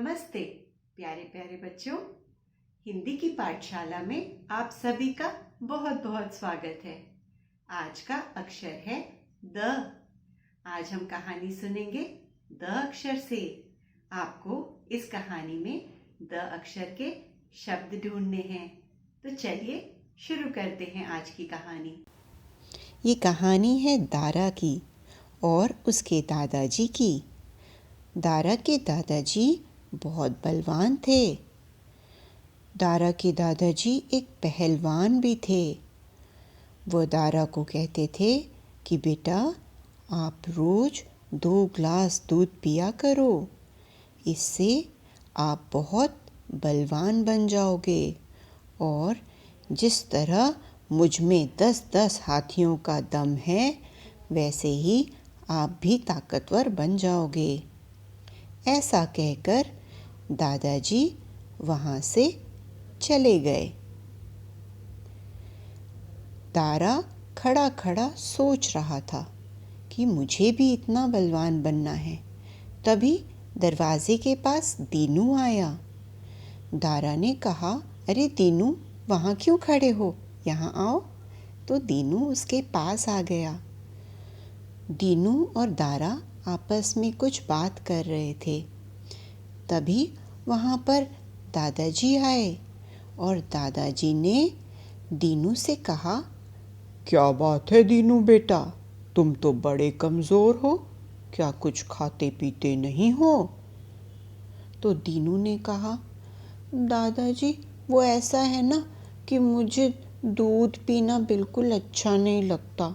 नमस्ते प्यारे प्यारे बच्चों। हिंदी की पाठशाला में आप सभी का बहुत बहुत स्वागत है। आज का अक्षर है द। आज हम कहानी सुनेंगे द अक्षर से। आपको इस कहानी में द अक्षर के शब्द ढूंढने हैं। तो चलिए शुरू करते हैं आज की कहानी। ये कहानी है दारा की और उसके दादाजी की। दारा के दादाजी बहुत बलवान थे। दारा के दादाजी एक पहलवान भी थे। वो दारा को कहते थे कि बेटा आप रोज 2 ग्लास दूध पिया करो, इससे आप बहुत बलवान बन जाओगे और जिस तरह मुझ में 10-10 हाथियों का दम है वैसे ही आप भी ताकतवर बन जाओगे। ऐसा कहकर दादाजी वहाँ से चले गए। दारा खड़ा खड़ा सोच रहा था कि मुझे भी इतना बलवान बनना है। तभी दरवाजे के पास दीनू आया। दारा ने कहा, अरे दीनू, वहाँ क्यों खड़े हो, यहाँ आओ। तो दीनू उसके पास आ गया। दीनू और दारा आपस में कुछ बात कर रहे थे। तभी वहाँ पर दादाजी आए और दादाजी ने दीनू से कहा, क्या बात है दीनू बेटा, तुम तो बड़े कमज़ोर हो, क्या कुछ खाते पीते नहीं हो? तो दीनू ने कहा, दादाजी वो ऐसा है ना कि मुझे दूध पीना बिल्कुल अच्छा नहीं लगता।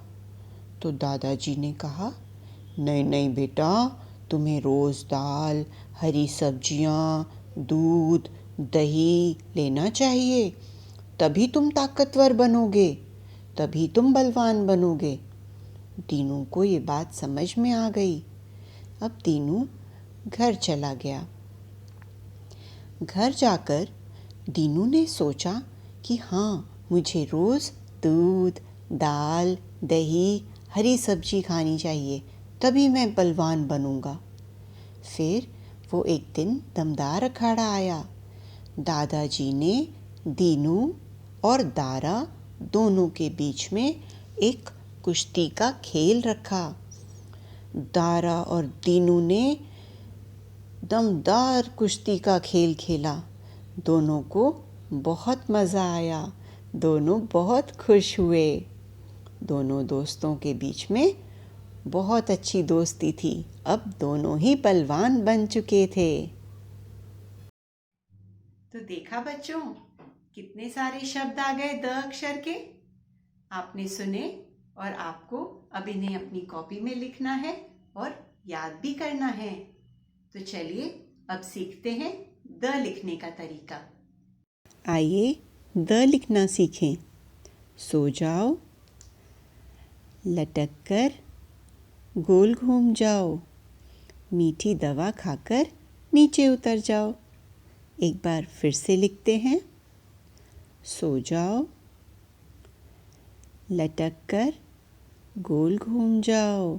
तो दादाजी ने कहा, नहीं नहीं बेटा, तुम्हें रोज़ दाल, हरी सब्जियाँ, दूध, दही लेना चाहिए, तभी तुम ताकतवर बनोगे, तभी तुम बलवान बनोगे। दीनू को ये बात समझ में आ गई। अब दीनू घर चला गया। घर जाकर दीनू ने सोचा कि हाँ, मुझे रोज़ दूध, दाल, दही, हरी सब्जी खानी चाहिए, तभी मैं बलवान बनूंगा। फिर वो एक दिन दमदार अखाड़ा आया। दादाजी ने दीनू और दारा दोनों के बीच में एक कुश्ती का खेल रखा। दारा और दीनू ने दमदार कुश्ती का खेल खेला। दोनों को बहुत मज़ा आया। दोनों बहुत खुश हुए। दोनों दोस्तों के बीच में बहुत अच्छी दोस्ती थी। अब दोनों ही पहलवान बन चुके थे। तो देखा बच्चों, कितने सारे शब्द आ गए द अक्षर के। आपने सुने और आपको अब इन्हें अपनी कॉपी में लिखना है और याद भी करना है। तो चलिए अब सीखते हैं द लिखने का तरीका। आइए द लिखना सीखें। सो जाओ, लटक कर गोल घूम जाओ, मीठी दवा खाकर नीचे उतर जाओ। एक बार फिर से लिखते हैं। सो जाओ, लटक कर गोल घूम जाओ,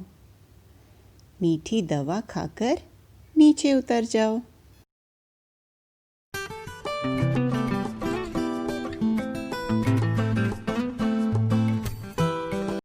मीठी दवा खाकर नीचे उतर जाओ।